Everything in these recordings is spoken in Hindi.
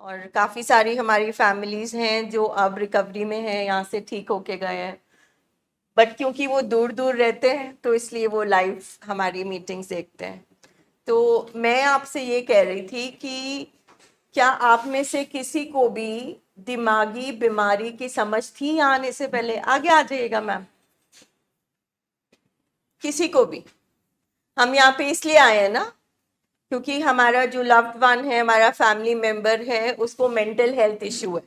और काफ़ी सारी हमारी फैमिलीज़ हैं जो अब रिकवरी में हैं, यहाँ से ठीक होके गए हैं, बट क्योंकि वो दूर दूर रहते हैं तो इसलिए वो लाइव हमारी मीटिंग्स देखते हैं। तो मैं आपसे ये कह रही थी कि क्या आप में से किसी को भी दिमागी बीमारी की समझ थी यहाँ आने से पहले? आगे आ जाइएगा मैम। किसी को भी? हम यहाँ पे इसलिए आए हैं ना क्योंकि हमारा जो लव्ड वन है, हमारा फैमिली मेंबर है, उसको मेंटल हेल्थ इश्यू है,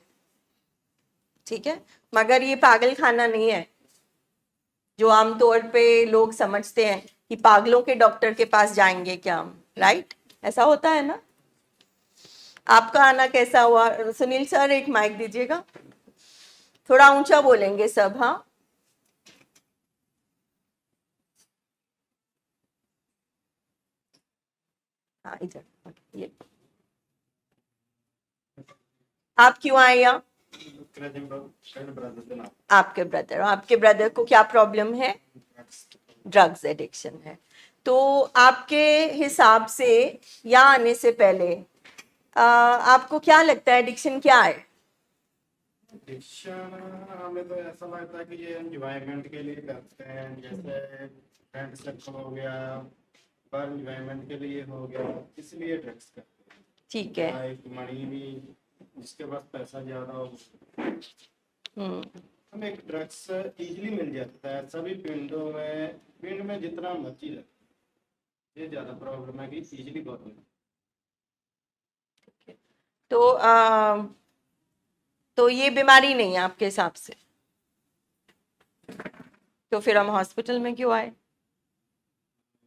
ठीक है? मगर ये पागल खाना नहीं है जो आमतौर पे लोग समझते हैं कि पागलों के डॉक्टर के पास जाएंगे क्या हम, राइट? ऐसा होता है ना? आपका आना कैसा हुआ? सुनील सर एक माइक दीजिएगा, थोड़ा ऊंचा बोलेंगे सब। हाँ, हाँ इधर ये। आप क्यों आए यहाँ? आपके ब्रदर को क्या प्रॉब्लम है? ड्रग्स एडिक्शन है। तो आपके हिसाब से यहाँ आने से पहले आपको क्या लगता है एडिक्शन क्या है? एडिक्शन हमें तो ऐसा लगता है कि ये एंजॉयमेंट के लिए करते हैं, जैसे फ्रेंड सर्कल हो गया, पर एंजॉयमेंट के लिए हो गया, इसलिए ड्रग्स करते हैं। ठीक है। एक मनी भी, जिसके पास पैसा ज्यादा हो हमें एक ड्रग्स इजीली मिल जाता है सभी पिंडों में, पिंड में जितना मर्जी रहे। ये ज्यादा प्रॉब्लम है कि इजीली बहुत मिलता है। तो ये बीमारी नहीं है आपके हिसाब से? तो फिर हम हॉस्पिटल में क्यों आए?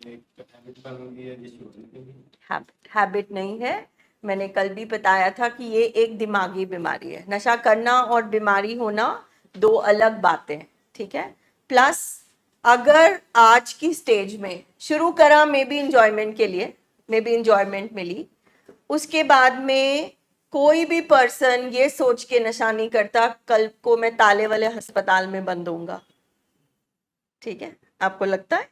एक हैबिट बन गई है जिसकी हैबिट नहीं है। मैंने कल भी बताया था कि ये एक दिमागी बीमारी है। नशा करना और बीमारी होना दो अलग बातें, ठीक है? प्लस अगर आज की स्टेज में शुरू करा मे बी इंजॉयमेंट के लिए, मे बी इंजॉयमेंट मिली, उसके बाद में कोई भी पर्सन ये सोच के नशा नहीं करता कल को मैं ताले वाले अस्पताल में बंद होऊंगा, ठीक है? आपको लगता है?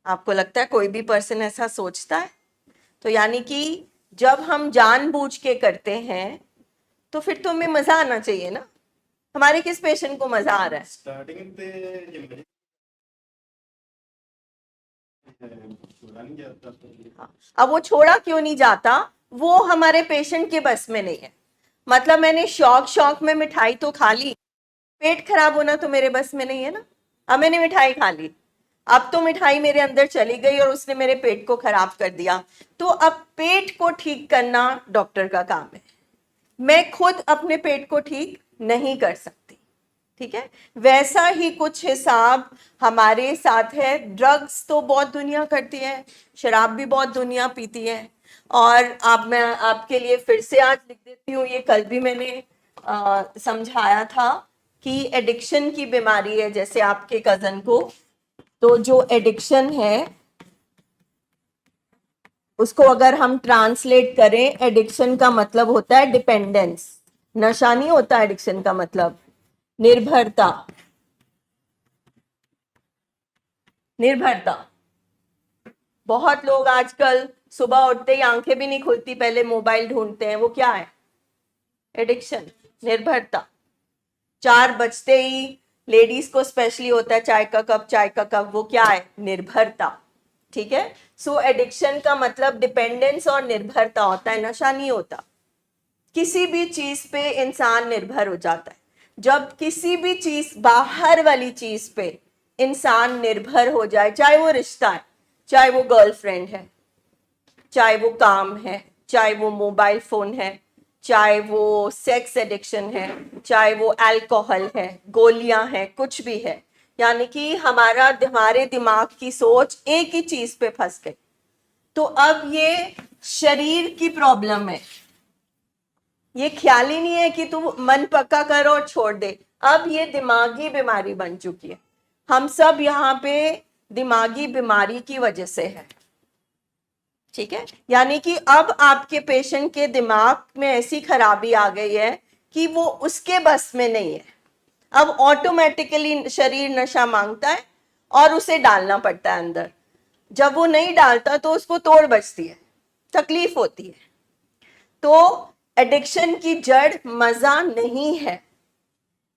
आपको लगता है कोई भी पर्सन ऐसा सोचता है? तो यानी कि जब हम जानबूझ के करते हैं तो फिर तो हमें मजा आना चाहिए ना। हमारे किस पेशेंट को मजा आ रहा है? स्टार्टिंग पे छोड़ा नहीं जाता। हाँ, अब वो छोड़ा क्यों नहीं जाता? वो हमारे पेशेंट के बस में नहीं है। मतलब मैंने शौक में मिठाई तो खा ली, पेट खराब होना तो मेरे बस में नहीं है ना। अब मैंने मिठाई खा ली, अब तो मिठाई मेरे अंदर चली गई और उसने मेरे पेट को खराब कर दिया। तो अब पेट को ठीक करना डॉक्टर का काम है, मैं खुद अपने पेट को ठीक नहीं कर सकती, ठीक है? वैसा ही कुछ हिसाब हमारे साथ है। ड्रग्स तो बहुत दुनिया करती है, शराब भी बहुत दुनिया पीती है। और अब मैं आपके लिए फिर से आज लिख देती हूँ, ये कल भी मैंने समझाया था कि एडिक्शन की बीमारी है जैसे आपके कजन को। तो जो एडिक्शन है उसको अगर हम ट्रांसलेट करें, एडिक्शन का मतलब होता है डिपेंडेंस। नशा नहीं होता एडिक्शन का मतलब, निर्भरता। निर्भरता। बहुत लोग आजकल सुबह उठते ही आंखें भी नहीं खुलती, पहले मोबाइल ढूंढते हैं, वो क्या है? एडिक्शन, निर्भरता। 4 बजते ही लेडीज को स्पेशली होता है चाय का कप, चाय का कप, वो क्या है? निर्भरता, ठीक है? सो एडिक्शन का मतलब डिपेंडेंस और निर्भरता होता है, नशा नहीं होता। किसी भी चीज पे इंसान निर्भर हो जाता है। जब किसी भी चीज, बाहर वाली चीज पे इंसान निर्भर हो जाए, चाहे वो रिश्ता है, चाहे वो गर्लफ्रेंड है, चाहे वो काम है, चाहे वो मोबाइल फोन है, चाहे वो सेक्स एडिक्शन है, चाहे वो अल्कोहल है, गोलियां हैं, कुछ भी है, यानी कि हमारे दिमाग की सोच एक ही चीज पे फंस गई। तो अब ये शरीर की प्रॉब्लम है, ये ख्याल ही नहीं है कि तू मन पक्का कर और छोड़ दे। अब ये दिमागी बीमारी बन चुकी है। हम सब यहाँ पे दिमागी बीमारी की वजह से है, ठीक है? यानी कि अब आपके पेशेंट के दिमाग में ऐसी खराबी आ गई है कि वो उसके बस में नहीं है। अब ऑटोमेटिकली शरीर नशा मांगता है और उसे डालना पड़ता है अंदर। जब वो नहीं डालता तो उसको तोड़ बचती है, तकलीफ होती है। तो एडिक्शन की जड़ मजा नहीं है,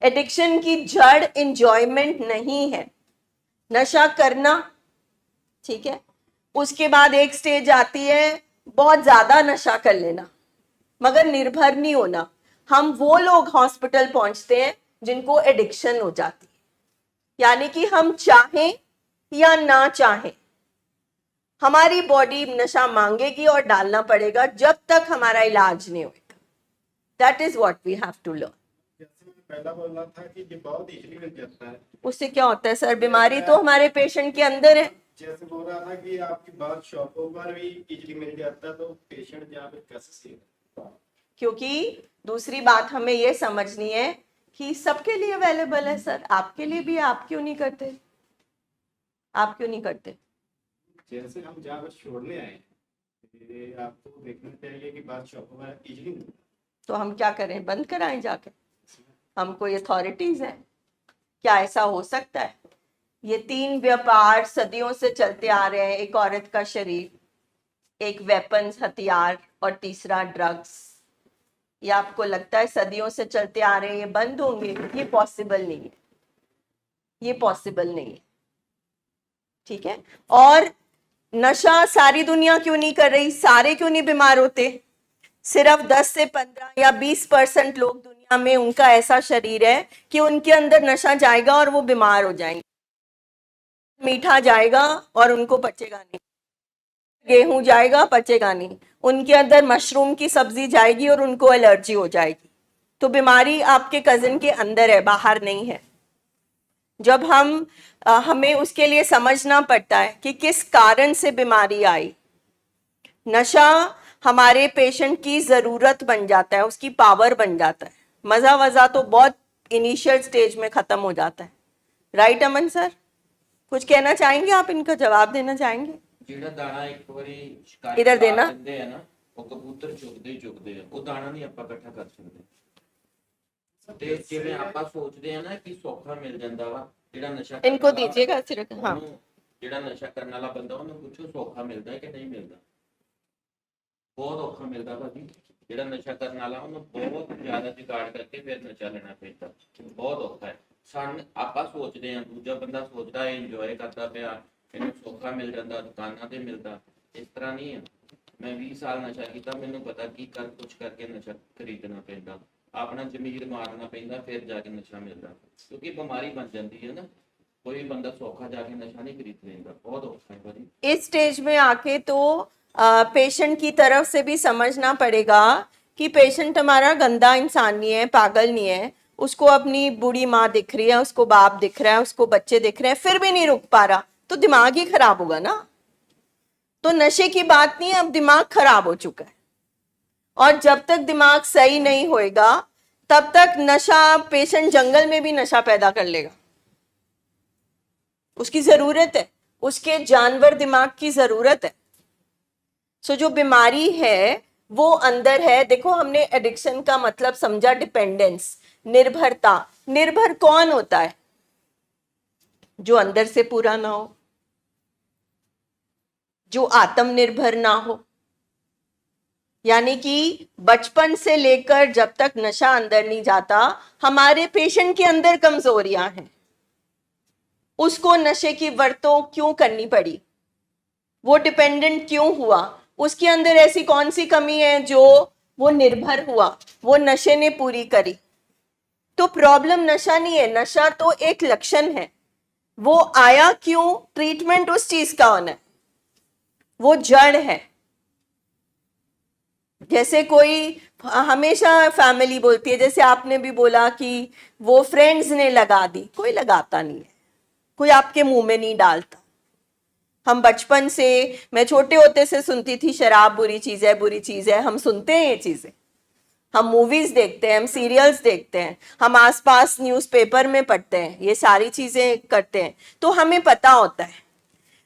एडिक्शन की जड़ इंजॉयमेंट नहीं है। नशा करना, ठीक है, उसके बाद एक स्टेज आती है बहुत ज्यादा नशा कर लेना, मगर निर्भर नहीं होना। हम वो लोग हॉस्पिटल पहुंचते हैं जिनको एडिक्शन हो जाती है, यानी कि हम चाहें या ना चाहें हमारी बॉडी नशा मांगेगी और डालना पड़ेगा जब तक हमारा इलाज नहीं होगा। That is what we have to learn. जैसे मैं पहला बोल रहा था कि ये बहुत इजीली मिल जाता है। उससे क्या होता है सर? बीमारी तो हमारे पेशेंट के अंदर है। जैसे बोल रहा था कि आपकी बात शॉपों पर भी इजीली मिल जाता है, तो पेशेंट यहाँ पे कैसे सेव? क्योंकि दूसरी बात हमें ये समझनी है कि सबके लिए अवेलेबल है सर, आपके लिए भी। आप क्यों नहीं करते? आप क्यों नहीं करते? जैसे हम जहाँ पर छोड़ने आए, ये आपको देखना चाहिए कि बात शॉपों पर इजीली मिलता तो हम क्या करें? बंद कराएं जाके? हम कोई अथॉरिटीज हैं क्या? ऐसा हो सकता है? ये तीन व्यापार सदियों से चलते आ रहे हैं, एक औरत का शरीर, एक वेपन्स हथियार, और तीसरा ड्रग्स। ये आपको लगता है सदियों से चलते आ रहे हैं, ये बंद होंगे? ये पॉसिबल नहीं है, ये पॉसिबल नहीं है, ठीक है। और नशा सारी दुनिया क्यों नहीं कर रही? सारे क्यों नहीं बीमार होते? सिर्फ 10 से 15 या 20% लोग दुनिया में उनका ऐसा शरीर है कि उनके अंदर नशा जाएगा और वो बीमार हो जाएंगे। मीठा जाएगा और उनको पचेगा नहीं, गेहूं जाएगा पचेगा नहीं, उनके अंदर मशरूम की सब्जी जाएगी और उनको एलर्जी हो जाएगी। तो बीमारी आपके कजिन के अंदर है, बाहर नहीं है। जब हमें उसके लिए समझना पड़ता है कि किस कारण से बीमारी आई। नशा हमारे पेशेंट की जरूरत बन जाता है, उसकी पावर बन जाता है। मजा वजा तो बहुत इनिशियल स्टेज में खत्म हो जाता है। राइट अमन सर, कुछ कहना चाहेंगे आप? इनका जवाब देना चाहेंगे? ਜਿਹੜਾ ਦਾਣਾ ਇੱਕ ਵਾਰੀ ਸ਼ਿਕਾਰੀ इधर ਲਾ देना। ਦਿੰਦੇ ਆ ਨਾ, ਉਹ ਕਬੂਤਰ ਚੁਗਦੇ ਹੀ ਚੁਗਦੇ ਆ, ਉਹ ਦਾਣਾ ਨਹੀਂ ਆਪਾਂ ਇਕੱਠਾ ਕਰ ਸਕਦੇ। ਤੇ ਜਿਵੇਂ ਆਪਾਂ ਸੋਚਦੇ ਆ ਨਾ ਕਿ ਸੌਖਾ ਮਿਲ ਜਾਂਦਾ ਵਾ, ਜਿਹੜਾ ਨਸ਼ਾ ਕਰਨ इनको ਵਾਲਾ, दीजिएगा सिर्फ। हाँ, ਉਹਨੂੰ ਜਿਹੜਾ ਨਸ਼ਾ ਕਰਨ ਵਾਲਾ ਬੰਦਾ, ਉਹਨੂੰ ਪੁੱਛੋ ਸੌਖਾ ਮਿਲਦਾ ਹੈ ਕਿ ਨਹੀਂ ਮਿਲਦਾ। ਬਹੁਤ ਔਖਾ ਮਿਲਦਾ ਭਾਜੀ। ਜਿਹੜਾ ਨਸ਼ਾ ਕਰਨ ਵਾਲਾ ਉਹਨੂੰ ਬਹੁਤ ਜ਼ਿਆਦਾ ਜੁਗਾੜ ਕਰਕੇ ਫਿਰ ਨਸ਼ਾ ਲੈਣਾ ਪੈਂਦਾ, ਬਹੁਤ ਔਖਾ ਹੈ। ਸਾਨੂੰ ਆਪਾਂ ਸੋਚਦੇ ਆ, ਦੂਜਾ ਬੰਦਾ ਸੋਚਦਾ ਹੈ ਇੰਜੋਏ ਕਰਦਾ ਪਿਆ, ਇਹਨੂੰ ਸੌਖਾ ਮਿਲ ਜਾਂਦਾ, ਦੁਕਾਨਾਂ ਤੇ ਮਿਲਦਾ। ਇਸ ਤਰ੍ਹਾਂ ਨਹੀਂ ਹੈ। ਮੈਂ 20 ਸਾਲ ਨਸ਼ਾ ਕੀਤਾ, ਮੈਨੂੰ ਪਤਾ ਕੀ ਕਰ ਕੁਛ ਕਰਕੇ ਨਸ਼ਾ ਖਰੀਦਣਾ ਪੈਂਦਾ, ਆਪਣਾ ਜ਼ਮੀਰ ਮਾਰਨਾ ਪੈਂਦਾ, ਫਿਰ ਜਾ ਕੇ ਨਸ਼ਾ ਮਿਲਦਾ। ਕਿਉਂਕਿ ਬਿਮਾਰੀ ਬਣ ਜਾਂਦੀ ਹੈ ਨਾ, ਕੋਈ ਬੰਦਾ ਸੌਖਾ ਜਾ ਕੇ ਨਸ਼ਾ नहीं खरीद लेगा, बहुत औखा है भाजी। इस स्टेज में आके तो पेशेंट की तरफ से भी समझना पड़ेगा कि पेशेंट हमारा गंदा इंसान नहीं है, पागल नहीं है। उसको अपनी बूढ़ी माँ दिख रही है, उसको बाप दिख रहा है, उसको बच्चे दिख रहे हैं, फिर भी नहीं रुक पा रहा, तो दिमाग ही खराब होगा ना। तो नशे की बात नहीं है, अब दिमाग खराब हो चुका है। और जब तक दिमाग सही नहीं होएगा तब तक नशा, पेशेंट जंगल में भी नशा पैदा कर लेगा। उसकी जरूरत है, उसके जानवर दिमाग की जरूरत है। सो जो बीमारी है वो अंदर है। देखो, हमने एडिक्शन का मतलब समझा डिपेंडेंस, निर्भरता। निर्भर कौन होता है? जो अंदर से पूरा ना हो, जो आत्मनिर्भर ना हो। यानी कि बचपन से लेकर जब तक नशा अंदर नहीं जाता, हमारे पेशेंट के अंदर कमजोरियां हैं। उसको नशे की वर्तों क्यों करनी पड़ी? वो डिपेंडेंट क्यों हुआ? उसके अंदर ऐसी कौन सी कमी है जो वो निर्भर हुआ, वो नशे ने पूरी करी? तो प्रॉब्लम नशा नहीं है, नशा तो एक लक्षण है। वो आया क्यों? ट्रीटमेंट उस चीज का होना है, वो जड़ है। जैसे कोई हमेशा फैमिली बोलती है, जैसे आपने भी बोला कि वो फ्रेंड्स ने लगा दी, कोई लगाता नहीं है, कोई आपके मुंह में नहीं डालता। हम बचपन से, मैं छोटे होते से सुनती थी शराब बुरी चीज है, बुरी चीज है। हम सुनते हैं ये चीजें, हम मूवीज देखते हैं, हम सीरियल्स देखते हैं, हम आसपास न्यूज़पेपर में पढ़ते हैं, ये सारी चीजें करते हैं, तो हमें पता होता है।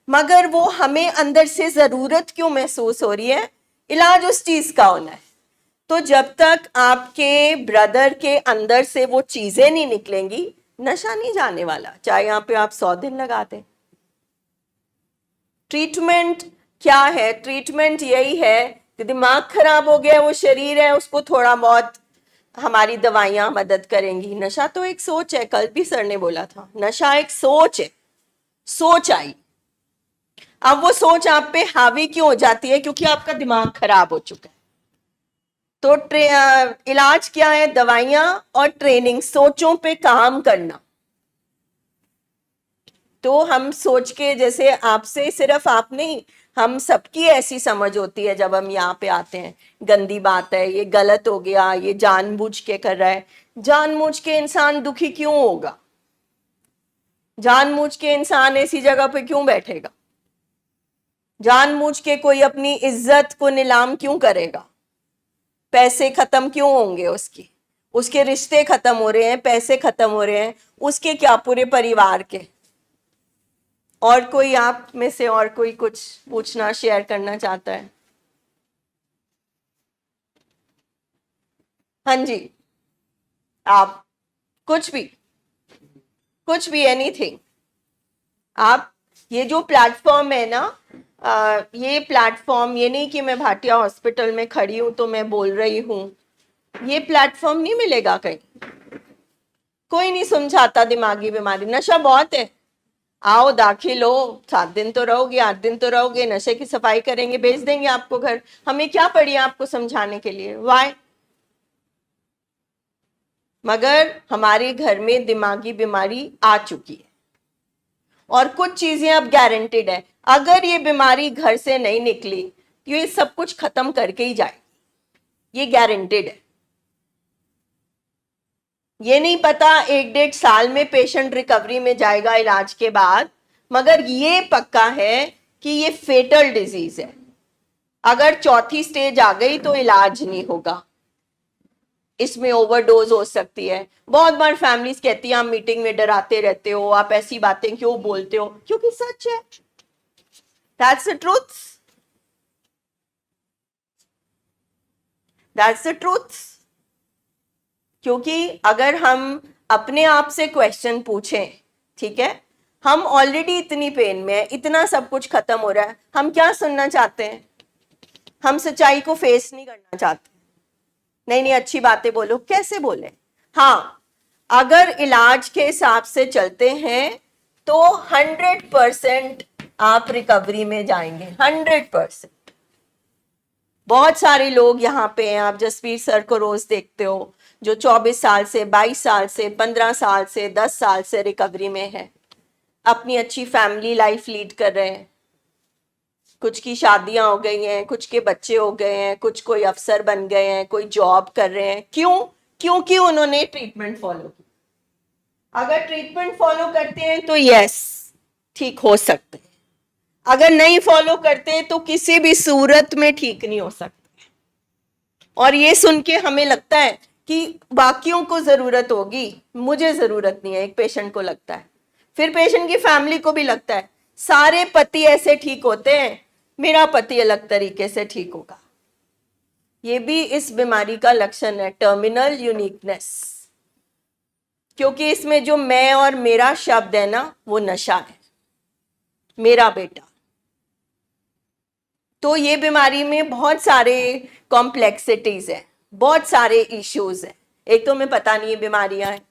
मगर वो हमें अंदर से जरूरत क्यों महसूस हो रही है? इलाज उस चीज का होना है। तो जब तक आपके ब्रदर के अंदर से वो चीजें नहीं निकलेंगी, नशा नहीं जाने वाला, चाहे यहाँ पे आप 100 दिन लगा दें। ट्रीटमेंट क्या है? ट्रीटमेंट यही है कि दिमाग खराब हो गया, वो शरीर है, उसको थोड़ा बहुत हमारी दवाइयां मदद करेंगी। नशा तो एक सोच है, कल भी सर ने बोला था, नशा एक सोच है, सोच आई। अब वो सोच आप पे हावी क्यों हो जाती है? क्योंकि आपका दिमाग खराब हो चुका है। तो इलाज क्या है? दवाइयां और ट्रेनिंग, सोचों पे काम करना। तो हम सोच के, जैसे आपसे सिर्फ आप नहीं, हम सबकी ऐसी समझ होती है जब हम यहाँ पे आते हैं, गंदी बात है, ये गलत हो गया, ये जानबूझ के कर रहा है। जानबूझ के इंसान दुखी क्यों होगा? जानबूझ के इंसान ऐसी जगह पे क्यों बैठेगा? जानबूझ के कोई अपनी इज्जत को नीलाम क्यों करेगा? पैसे खत्म क्यों होंगे उसकी? उसके रिश्ते खत्म हो रहे हैं, पैसे खत्म हो रहे हैं, उसके क्या, पूरे परिवार के। और कोई आप में से और कोई कुछ पूछना, शेयर करना चाहता है? हाँ जी, आप कुछ भी एनीथिंग। आप, ये जो प्लेटफॉर्म है ना, ये प्लेटफॉर्म, ये नहीं कि मैं भाटिया हॉस्पिटल में खड़ी हूं तो मैं बोल रही हूं, ये प्लेटफॉर्म नहीं मिलेगा कहीं। कोई नहीं समझाता दिमागी बीमारी, नशा बहुत है, आओ दाखिल हो, 7 दिन तो रहोगे, 8 दिन तो रहोगे, नशे की सफाई करेंगे, भेज देंगे आपको घर। हमें क्या पड़ी है आपको समझाने के लिए? वाई? मगर हमारे घर में दिमागी बीमारी आ चुकी है, और कुछ चीजें अब गारंटेड है, अगर ये बीमारी घर से नहीं निकली तो ये सब कुछ खत्म करके ही जाएगी, ये गारंटेड है। ये नहीं पता 1-1.5 साल में पेशेंट रिकवरी में जाएगा इलाज के बाद, मगर ये पक्का है कि ये फेटल डिजीज है। अगर चौथी स्टेज आ गई तो इलाज नहीं होगा, इसमें ओवरडोज हो सकती है। बहुत बार फैमिलीज कहती हैं आप मीटिंग में डराते रहते हो, आप ऐसी बातें क्यों बोलते हो? क्योंकि सच है, that's the truth, that's the truth. क्योंकि अगर हम अपने आप से क्वेश्चन पूछें, ठीक है, हम ऑलरेडी इतनी पेन में है, इतना सब कुछ खत्म हो रहा है, हम क्या सुनना चाहते हैं? हम सच्चाई को फेस नहीं करना चाहते। नहीं नहीं, अच्छी बातें बोलो, कैसे बोले? हाँ, अगर इलाज के हिसाब से चलते हैं तो 100% आप रिकवरी में जाएंगे, 100%। बहुत सारे लोग यहाँ पे हैं, आप जसवीर सर को रोज देखते हो, जो 24 साल से, 22 साल से, 15 साल से, 10 साल से रिकवरी में है, अपनी अच्छी फैमिली लाइफ लीड कर रहे हैं। कुछ की शादियां हो गई हैं, कुछ के बच्चे हो गए हैं, कुछ कोई अफसर बन गए हैं, कोई जॉब कर रहे हैं। क्यों? क्योंकि उन्होंने ट्रीटमेंट फॉलो की। अगर ट्रीटमेंट फॉलो करते हैं तो यस, ठीक हो सकते हैं। अगर नहीं फॉलो करते तो किसी भी सूरत में ठीक नहीं हो सकते। और ये सुन के हमें लगता है कि बाकियों को जरूरत होगी, मुझे जरूरत नहीं है, एक पेशेंट को लगता है, फिर पेशेंट की फैमिली को भी लगता है, सारे पति ऐसे ठीक होते हैं, मेरा पति अलग तरीके से ठीक होगा। ये भी इस बीमारी का लक्षण है, टर्मिनल यूनिकनेस। क्योंकि इसमें जो मैं और मेरा शब्द है ना, वो नशा है, मेरा बेटा। तो ये बीमारी में बहुत सारे कॉम्प्लेक्सिटीज है, बहुत सारे इश्यूज है। एक तो हमें पता नहीं है बीमारियां हैं,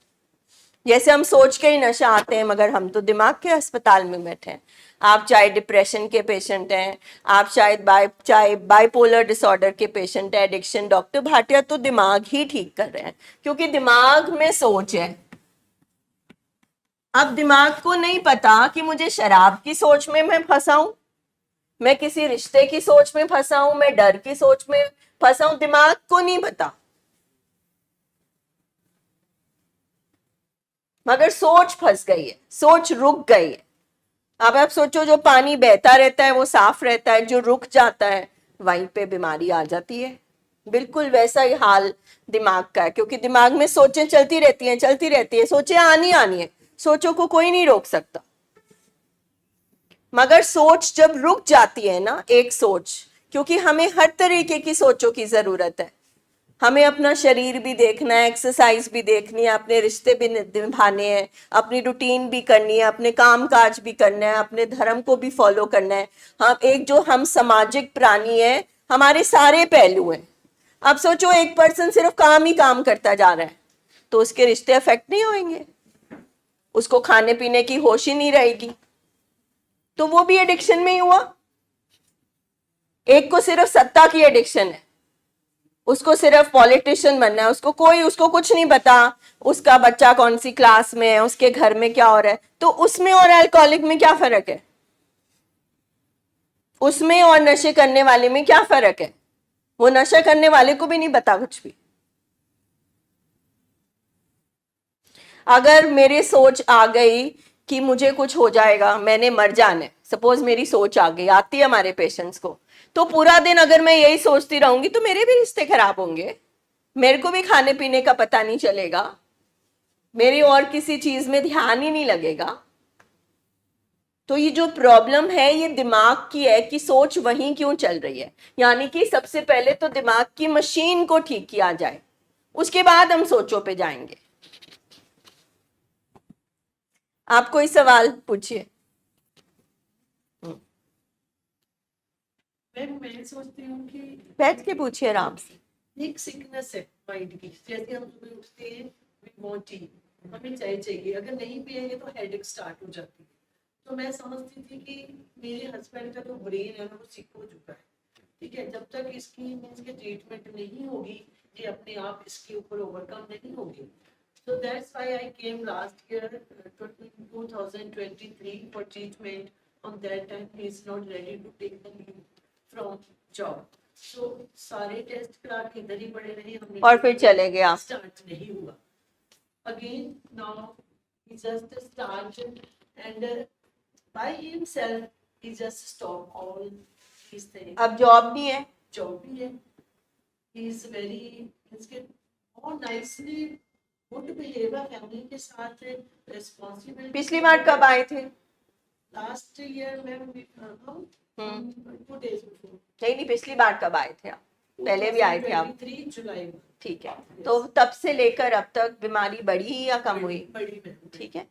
जैसे हम सोच के ही नशा आते हैं, मगर हम तो दिमाग के अस्पताल में बैठे हैं। आप चाहे डिप्रेशन के पेशेंट हैं, आप शायद चाहे बाइपोलर डिसऑर्डर के पेशेंट है, एडिक्शन, डॉक्टर भाटिया तो दिमाग ही ठीक कर रहे हैं, क्योंकि दिमाग में सोच है। अब दिमाग को नहीं पता कि मुझे शराब की सोच में मैं फंसा हूं, मैं किसी रिश्ते की सोच में फंसा हूं, मैं डर की सोच में फंसा हूं, दिमाग को नहीं पता। मगर सोच फंस गई है, सोच रुक गई है। अब आप सोचो, जो पानी बहता रहता है वो साफ रहता है, जो रुक जाता है वहीं पे बीमारी आ जाती है। बिल्कुल वैसा ही हाल दिमाग का है, क्योंकि दिमाग में सोचें चलती रहती हैं, चलती रहती है, सोचें आनी है, सोचों को कोई नहीं रोक सकता। मगर सोच जब रुक जाती है ना, एक सोच, क्योंकि हमें हर तरीके की सोचों की जरूरत है, हमें अपना शरीर भी देखना है, एक्सरसाइज भी देखनी है, अपने रिश्ते भी निभाने हैं, अपनी रूटीन भी करनी है, अपने काम काज भी करना है, अपने धर्म को भी फॉलो करना है। हम एक जो हम सामाजिक प्राणी है, हमारे सारे पहलू हैं। अब सोचो एक पर्सन सिर्फ काम ही काम करता जा रहा है तो उसके रिश्ते अफेक्ट नहीं होंगे, उसको खाने पीने की होश ही नहीं रहेगी, तो वो भी एडिक्शन में ही हुआ। एक को सिर्फ सत्ता की एडिक्शन है, उसको सिर्फ पॉलिटिशियन बनना है, उसको कुछ नहीं पता उसका बच्चा कौन सी क्लास में है, उसके घर में क्या हो रहा है। तो उसमें और अल्कोहलिक में क्या फर्क है? उसमें और नशे करने वाले में क्या फर्क है? वो नशा करने वाले को भी नहीं पता कुछ भी। अगर मेरी सोच आ गई कि मुझे कुछ हो जाएगा, मैंने मर जाना है, सपोज मेरी सोच आ गई, आती है हमारे पेशेंट्स को, तो पूरा दिन अगर मैं यही सोचती रहूंगी तो मेरे भी रिश्ते खराब होंगे, मेरे को भी खाने पीने का पता नहीं चलेगा, मेरी और किसी चीज में ध्यान ही नहीं लगेगा। तो ये जो प्रॉब्लम है ये दिमाग की है कि सोच वहीं क्यों चल रही है। यानी कि सबसे पहले तो दिमाग की मशीन को ठीक किया जाए, उसके बाद हम सोचों पे जाएंगे। आप कोई सवाल पूछिए। मैं सोचती हूँ कि बैठ के पूछिए आराम से। एक सिकनेस है माइंड की, जैसे हम सुबह उठते हैं वी वांट टी, हमें चाय चाहिए, अगर नहीं पिएंगे तो हेडेक स्टार्ट हो जाती है। तो मैं समझती थी कि मेरे हस्बैंड का जो ब्रेन है ना वो सिक हो चुका है, ठीक है, जब तक इसकी मीन्स के ट्रीटमेंट नहीं होगी ये अपने आप इसके ऊपर ओवरकम नहीं होगी। So that's why I came last year, 2023 for treatment. On that time, he is not ready to take the leave from job. So सारे टेस्ट करा के इधर ही पड़े रहे, हमने और फिर चले गए आप। स्टार्ट नहीं हुआ। Again now he just started and by himself he just stop all these things. अब जॉब नहीं है, जॉब भी है, he is very इसके और nicely गुड बिहेवियर, फैमिली के साथ रिस्पांसिबिलिटी। पिछली बार कब आए थे? लास्ट ईयर में हम 2 days बिफोर। नहीं, पिछली बार कब आए थे आप? पहले भी आए थे आप? 3 जुलाई में। ठीक है, तो तब से लेकर अब तक बीमारी बढ़ी या कम हुई? बड़ी में। ठीक है,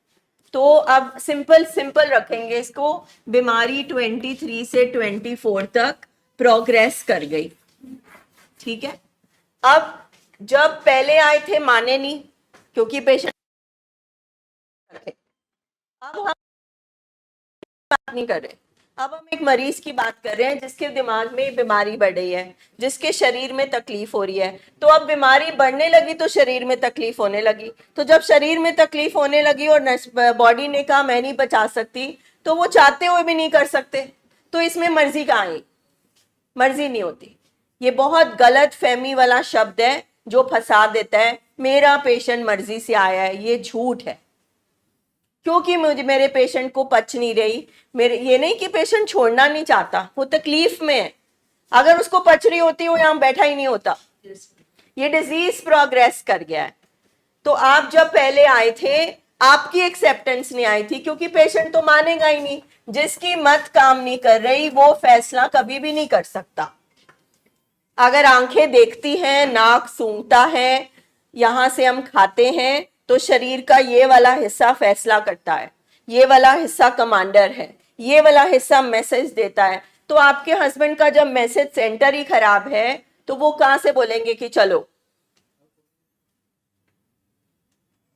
तो अब सिंपल रखेंगे इसको। बीमारी 23 से 24 तक प्रोग्रेस कर गई, ठीक है। अब जब पहले आए थे माने नहीं क्योंकि पेशेंट, अब हम बात नहीं कर रहे, अब हम एक मरीज की बात कर रहे हैं जिसके दिमाग में बीमारी बढ़ रही है, जिसके शरीर में तकलीफ हो रही है। तो अब बीमारी बढ़ने लगी तो शरीर में तकलीफ होने लगी, तो जब शरीर में तकलीफ होने लगी और बॉडी ने कहा मैं नहीं बचा सकती, तो वो चाहते हुए भी नहीं कर सकते। तो इसमें मर्जी कहाँ आई? मर्जी नहीं होती। ये बहुत गलत फहमी वाला शब्द है जो फंसा देता है। मेरा पेशेंट मर्जी से आया है, ये झूठ है, क्योंकि मुझे मेरे पेशेंट को पच नहीं रही। मेरे ये नहीं कि पेशेंट छोड़ना नहीं चाहता, वो तकलीफ में है, अगर उसको पच रही होती वो यहाँ बैठा ही नहीं होता। ये डिजीज प्रोग्रेस कर गया है। तो आप जब पहले आए थे आपकी एक्सेप्टेंस नहीं आई थी, क्योंकि पेशेंट तो मानेगा ही नहीं, जिसकी मत काम नहीं कर रही वो फैसला कभी भी नहीं कर सकता। अगर आंखें देखती हैं, नाक सूंघता है, यहां से हम खाते हैं, तो शरीर का ये वाला हिस्सा फैसला करता है, ये वाला हिस्सा कमांडर है, ये वाला हिस्सा मैसेज देता है। तो आपके हस्बैंड का जब मैसेज सेंटर ही खराब है तो वो कहां से बोलेंगे कि चलो?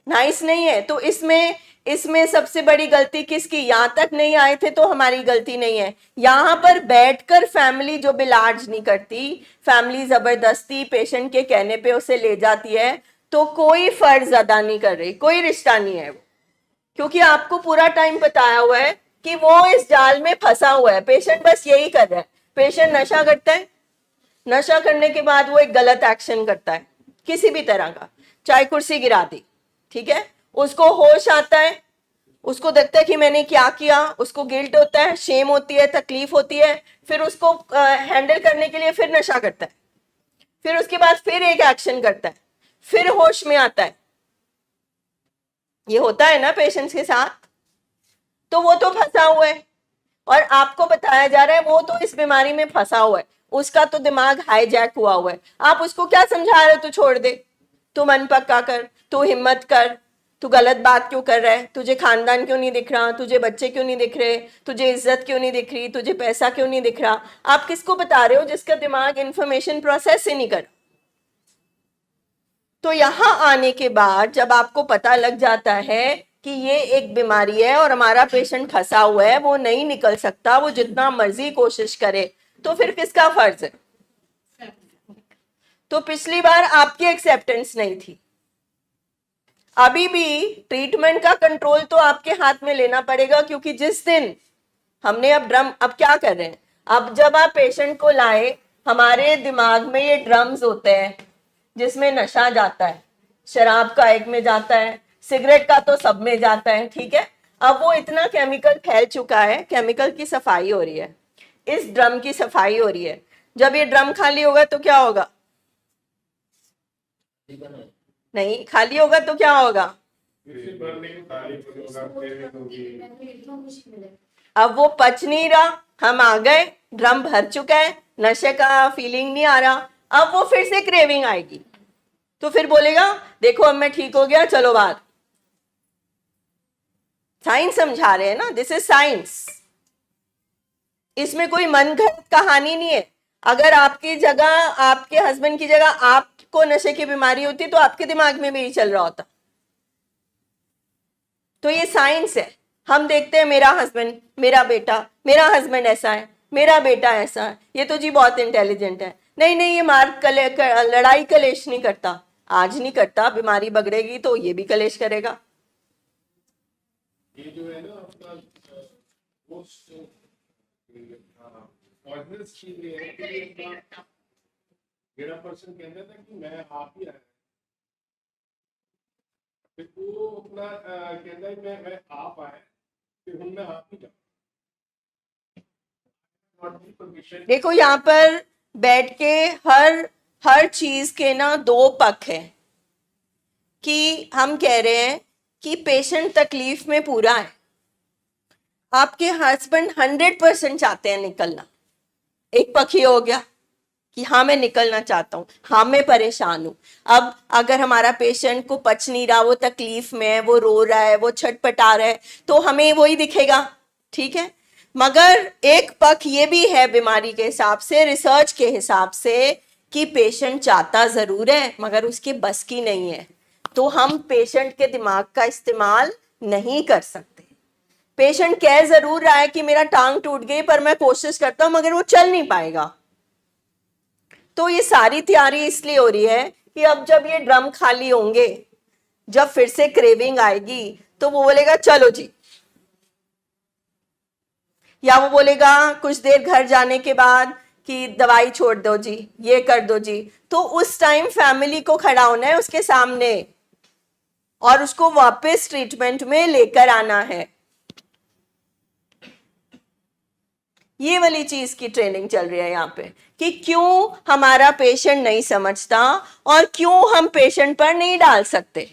नाइस नहीं है। तो इसमें सबसे बड़ी गलती किसकी? यहां तक नहीं आए थे तो हमारी गलती नहीं है, यहां पर बैठकर फैमिली जो इलाज नहीं करती, फैमिली जबरदस्ती पेशेंट के कहने पे उसे ले जाती है, तो कोई फर्ज अदा नहीं कर रही, कोई रिश्ता नहीं है वो, क्योंकि आपको पूरा टाइम बताया हुआ है कि वो इस जाल में फंसा हुआ है। पेशेंट बस यही कर रहा है। पेशेंट नशा करता है, नशा करने के बाद वो एक गलत एक्शन करता है किसी भी तरह का, चाहे कुर्सी गिरा दी, ठीक है, उसको होश आता है, उसको देखता है कि मैंने क्या किया, उसको गिल्ट होता है, शेम होती है, तकलीफ होती है, फिर उसको हैंडल करने के लिए फिर नशा करता है, फिर उसके बाद फिर एक एक्शन करता है, फिर होश में आता है। ये होता है ना पेशेंट्स के साथ। तो वो तो फंसा हुआ है और आपको बताया जा रहा है वो तो इस बीमारी में फंसा हुआ है, उसका तो दिमाग हाईजैक हुआ हुआ है। आप उसको क्या समझा रहे हो? तू छोड़ दे, तू मन पक्का कर, तू हिम्मत कर, तू गलत बात क्यों कर रहा है, तुझे खानदान क्यों नहीं दिख रहा, तुझे बच्चे क्यों नहीं दिख रहे, तुझे इज्जत क्यों नहीं दिख रही, तुझे पैसा क्यों नहीं दिख रहा। आप किसको बता रहे हो? जिसका दिमाग इंफॉर्मेशन प्रोसेस ही नहीं कर। तो यहां आने के बाद जब आपको पता लग जाता है कि ये एक बीमारी है और हमारा पेशेंट फंसा हुआ है, वो नहीं निकल सकता, वो जितना मर्जी कोशिश करे, तो फिर किसका फर्ज है? तो पिछली बार आपकी एक्सेप्टेंस नहीं थी, अभी भी ट्रीटमेंट का कंट्रोल तो आपके हाथ में लेना पड़ेगा, क्योंकि जिस दिन हमने अब क्या कर रहे हैं, अब जब आप पेशेंट को लाए, हमारे दिमाग में ये ड्रम्स होते हैं जिसमें नशा जाता है, शराब का एक में जाता है, सिगरेट का तो सब में जाता है, ठीक है। अब वो इतना केमिकल फैल चुका है, केमिकल की सफाई हो रही है, इस ड्रम की सफाई हो रही है। जब ये ड्रम खाली होगा तो क्या होगा? नहीं, खाली होगा तो क्या होगा? अब वो पच नहीं रहा, हम आ गए, ड्रम भर चुका है, नशे का फीलिंग नहीं आ रहा, अब वो फिर से क्रेविंग आएगी, तो फिर बोलेगा देखो अब मैं ठीक हो गया, चलो बाहर। साइंस समझा रहे हैं ना, दिस इज साइंस, इसमें कोई मनगढ़ंत कहानी नहीं है। अगर आपकी जगह, आपके हस्बैंड की जगह आपको नशे की बीमारी होती तो आपके दिमाग में भी यही चल रहा होता। तो ये साइंस है। हम देखते हैं मेरा हस्बैंड, मेरा बेटा, मेरा हस्बैंड ऐसा है, मेरा बेटा ऐसा है, ये तो जी बहुत इंटेलिजेंट है। नहीं नहीं, ये लड़ाई कलेश नहीं करता, आज नहीं करता, बीमारी बिगड़ेगी तो ये भी कलेश करेगा। ये जो है ना आपका पॉइजनस चीज ये है कि ਜਿਹੜਾ पर्सन कहता था कि मैं आप ही आया, फिर वो अपना कहता है मैं आप आया, फिर हम मैं आप ही जाऊँ। देखो यहाँ पर बैठ के हर चीज के ना दो पक्ष हैं, कि हम कह रहे हैं कि पेशेंट तकलीफ में पूरा है, आपके हस्बैंड 100% चाहते हैं निकलना, एक पक्ष हो गया कि हाँ मैं निकलना चाहता हूँ, हाँ मैं परेशान हूँ। अब अगर हमारा पेशेंट को पच नहीं रहा, वो तकलीफ में है, वो रो रहा है, वो छटपटा रहा है, तो हमें वही दिखेगा, ठीक है। मगर एक पक्ष ये भी है बीमारी के हिसाब से, रिसर्च के हिसाब से, कि पेशेंट चाहता जरूर है मगर उसके बस की नहीं है, तो हम पेशेंट के दिमाग का इस्तेमाल नहीं कर सकते। पेशेंट कह जरूर रहा है कि मेरा टांग टूट गई पर मैं कोशिश करता हूं, मगर वो चल नहीं पाएगा। तो ये सारी तैयारी इसलिए हो रही है कि अब जब ये ड्रम खाली होंगे, जब फिर से क्रेविंग आएगी, तो वो बोलेगा चलो जी, या वो बोलेगा कुछ देर घर जाने के बाद कि दवाई छोड़ दो जी, ये कर दो जी। तो उस टाइम फैमिली को खड़ा होना है उसके सामने और उसको वापस ट्रीटमेंट में लेकर आना है। ये वाली चीज की ट्रेनिंग चल रही है यहाँ पे, कि क्यों हमारा पेशेंट नहीं समझता और क्यों हम पेशेंट पर नहीं डाल सकते।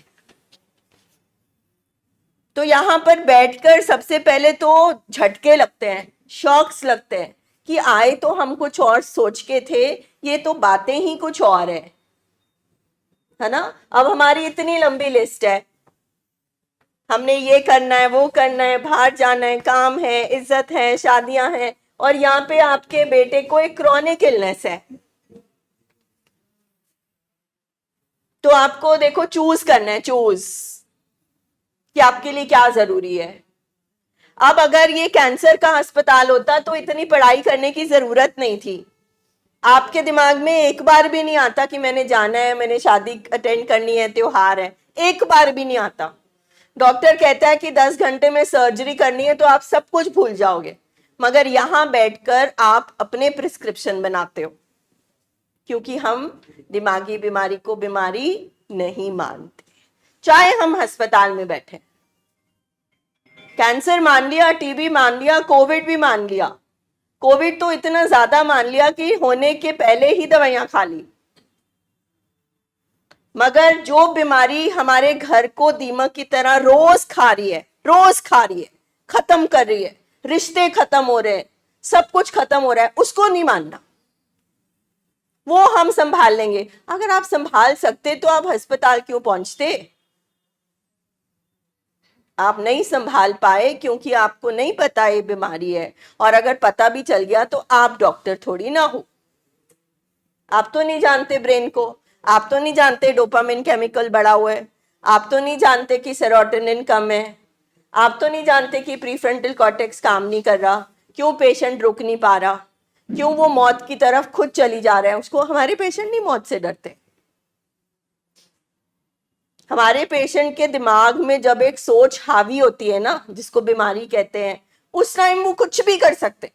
तो यहां पर बैठकर सबसे पहले तो झटके लगते हैं, शॉक्स लगते हैं कि आए तो हम कुछ और सोच के थे, ये तो बातें ही कुछ और है ना। अब हमारी इतनी लंबी लिस्ट है, हमने ये करना है, वो करना है, बाहर जाना है, काम है, इज्जत है, शादियां हैं, और यहाँ पे आपके बेटे को एक क्रॉनिक इलनेस है। तो आपको देखो चूज करना है, चूज कि आपके लिए क्या जरूरी है। अब अगर ये कैंसर का अस्पताल होता तो इतनी पढ़ाई करने की जरूरत नहीं थी। आपके दिमाग में एक बार भी नहीं आता कि मैंने जाना है, मैंने शादी अटेंड करनी है, त्योहार है, एक बार भी नहीं आता। डॉक्टर कहता है कि 10 घंटे में सर्जरी करनी है तो आप सब कुछ भूल जाओगे, मगर यहां बैठकर आप अपने प्रिस्क्रिप्शन बनाते हो, क्योंकि हम दिमागी बीमारी को बीमारी नहीं मानते। चाहे हम अस्पताल में बैठे, कैंसर मान लिया, टीबी मान लिया, कोविड भी मान लिया। कोविड तो इतना ज्यादा मान लिया कि होने के पहले ही दवाइयां खा ली। मगर जो बीमारी हमारे घर को दीमक की तरह रोज खा रही है, रोज खा रही है, खत्म कर रही है, रिश्ते खत्म हो रहे हैं, सब कुछ खत्म हो रहा है, उसको नहीं मानना। वो हम संभाल लेंगे। अगर आप संभाल सकते तो आप अस्पताल क्यों पहुंचते? आप नहीं संभाल पाए क्योंकि आपको नहीं पता ये बीमारी है, और अगर पता भी चल गया तो आप डॉक्टर थोड़ी ना हो। आप तो नहीं जानते ब्रेन को, आप तो नहीं जानते डोपामिन केमिकल बढ़ा हुआ है, आप तो नहीं जानते कि सेरोटोनिन कम है, आप तो नहीं जानते कि प्रीफ्रंटल कॉर्टेक्स काम नहीं कर रहा, क्यों पेशेंट रुक नहीं पा रहा, क्यों वो मौत की तरफ खुद चली जा रहे हैं। उसको हमारे पेशेंट नहीं मौत से डरते। हमारे पेशेंट के दिमाग में जब एक सोच हावी होती है ना, जिसको बीमारी कहते हैं, उस टाइम वो कुछ भी कर सकते,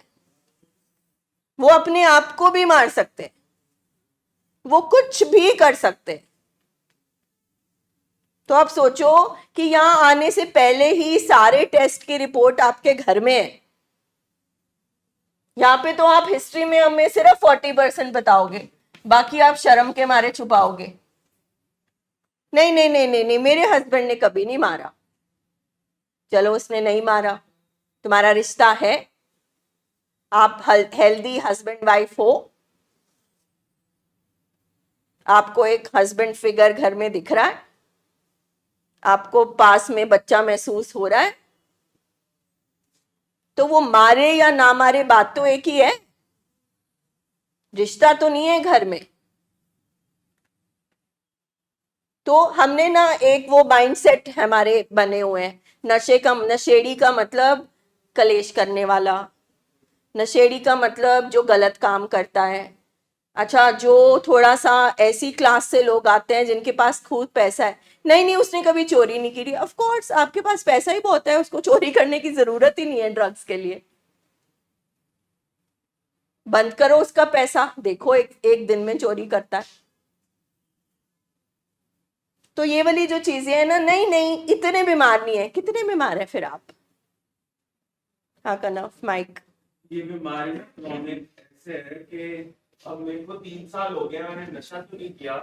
वो अपने आप को भी मार सकते, वो कुछ भी कर सकते। तो आप सोचो कि यहां आने से पहले ही सारे टेस्ट की रिपोर्ट आपके घर में है। यहाँ पे तो आप हिस्ट्री में हमें सिर्फ 40% बताओगे, बाकी आप शर्म के मारे छुपाओगे। नहीं नहीं नहीं नहीं नहीं, मेरे हस्बैंड ने कभी नहीं मारा। चलो उसने नहीं मारा, तुम्हारा रिश्ता है, आप हेल्दी हस्बैंड वाइफ हो, आपको एक हस्बैंड फिगर घर में दिख रहा है, आपको पास में बच्चा महसूस हो रहा है, तो वो मारे या ना मारे बात तो एक ही है, रिश्ता तो नहीं है घर में। तो हमने ना एक वो माइंडसेट हमारे बने हुए हैं, नशेड़ी का मतलब कलेश करने वाला, नशेड़ी का मतलब जो गलत काम करता है। अच्छा, जो थोड़ा सा ऐसी क्लास से लोग आते हैं जिनके पास खूब पैसा है, नहीं नहीं उसने कभी चोरी नहीं की। ऑफ कोर्स आपके पास पैसा ही बहुत है, उसको चोरी करने की जरूरत ही नहीं है ड्रग्स के लिए। बंद करो उसका पैसा, देखो एक दिन में चोरी करता है। तो ये वाली जो चीजें है ना, नहीं नहीं इतने बीमार नहीं है। कितने बीमार है फिर आप? हाँ कनफ माइक। ये बीमारी ना क्रॉनिक ऐसे है कि अब मेरे को 3 साल हो गया, मैंने नशा तो नहीं किया,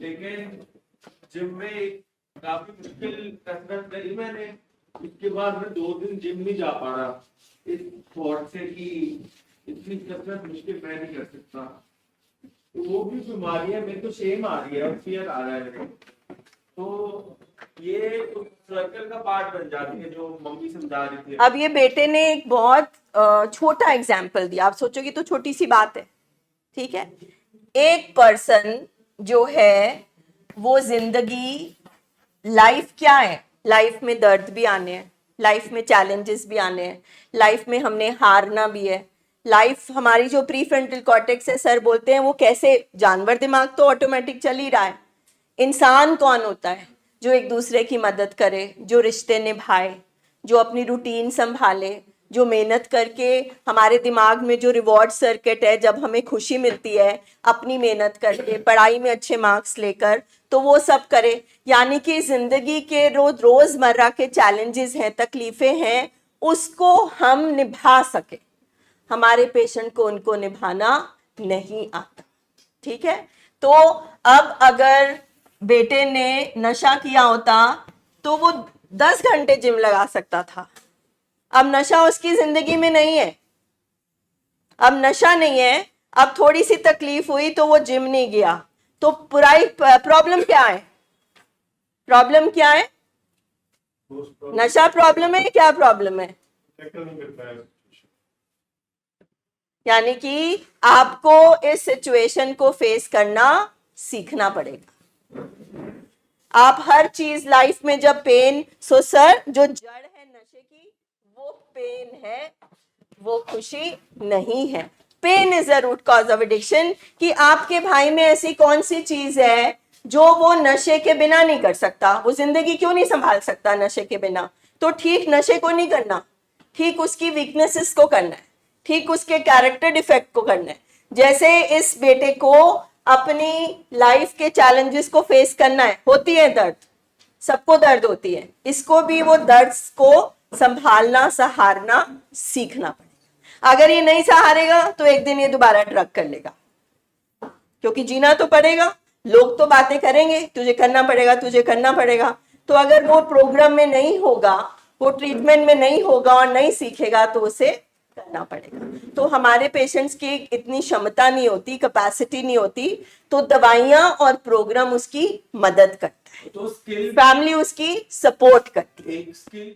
लेकिन जिम में काफी मुश्किल कसरत करी मैंने। उसके बाद मैं 2 दिन जिम नहीं जा पा रहा, इस थॉट से कि इतनी कसरत मुश्किल मैं नहीं कर सकता। तो वो भी बीमारी है, मेरे को शेम आ रही है और फियर आ रहा है। तो ये उस सर्कल का पार्ट बन जाती है जो मम्मी समझा रही थी। अब ये बेटे ने एक बहुत छोटा एग्जाम्पल दिया, आप सोचोगे तो छोटी सी बात है, ठीक है। एक पर्सन जो है वो जिंदगी, लाइफ क्या है, लाइफ में दर्द भी आने हैं, लाइफ में चैलेंजेस भी आने हैं, लाइफ में हमने हारना भी है। लाइफ हमारी जो प्रीफ्रंटल कॉर्टेक्स है, सर बोलते हैं वो कैसे, जानवर दिमाग तो ऑटोमेटिक चल ही रहा है। इंसान कौन होता है? जो एक दूसरे की मदद करे, जो रिश्ते निभाए, जो अपनी रूटीन संभाले, जो मेहनत करके, हमारे दिमाग में जो रिवॉर्ड सर्किट है, जब हमें खुशी मिलती है अपनी मेहनत करके, पढ़ाई में अच्छे मार्क्स लेकर, तो वो सब करे। यानी कि जिंदगी के रोजमर्रा के चैलेंजेस हैं, तकलीफें हैं, उसको हम निभा सके। हमारे पेशेंट को उनको निभाना नहीं आता, ठीक है। तो अब अगर बेटे ने नशा किया होता तो वो 10 घंटे जिम लगा सकता था। अब नशा उसकी जिंदगी में नहीं है, अब नशा नहीं है, अब थोड़ी सी तकलीफ हुई तो वो जिम नहीं गया। तो बुराई, प्रॉब्लम क्या है? प्रॉब्लम क्या है? नशा प्रॉब्लम है, क्या प्रॉब्लम है? यानी कि आपको इस सिचुएशन को फेस करना सीखना पड़ेगा। आप हर चीज लाइफ में जब पेन, सो सर जो जड़ है नशे की वो पेन है, वो खुशी नहीं है। Pain is a root cause of addiction. कि आपके भाई में ऐसी कौन सी चीज है जो वो नशे के बिना नहीं कर सकता? वो जिंदगी क्यों नहीं संभाल सकता नशे के बिना? तो ठीक नशे को नहीं करना, ठीक उसकी वीकनेसेस को करना है, ठीक उसके कैरेक्टर डिफेक्ट को करना है। जैसे इस बेटे को अपनी लाइफ के चैलेंजेस को फेस करना है, होती है दर्द, सबको दर्द होती है, इसको भी वो दर्द को संभालना, सहारना सीखना पड़ेगा। अगर ये नहीं सहारेगा तो एक दिन ये दोबारा ड्रग कर लेगा, क्योंकि जीना तो पड़ेगा, लोग तो बातें करेंगे, तुझे करना पड़ेगा, तुझे करना पड़ेगा। तो अगर वो प्रोग्राम में नहीं होगा, वो ट्रीटमेंट में नहीं होगा और नहीं सीखेगा, तो उसे करना पड़ेगा। तो हमारे पेशेंट्स की इतनी क्षमता नहीं होती, कैपेसिटी नहीं होती, तो दवाइयाँ और प्रोग्राम उसकी मदद करते हैं, तो स्किल फैमिली उसकी सपोर्ट करती है। एक स्किल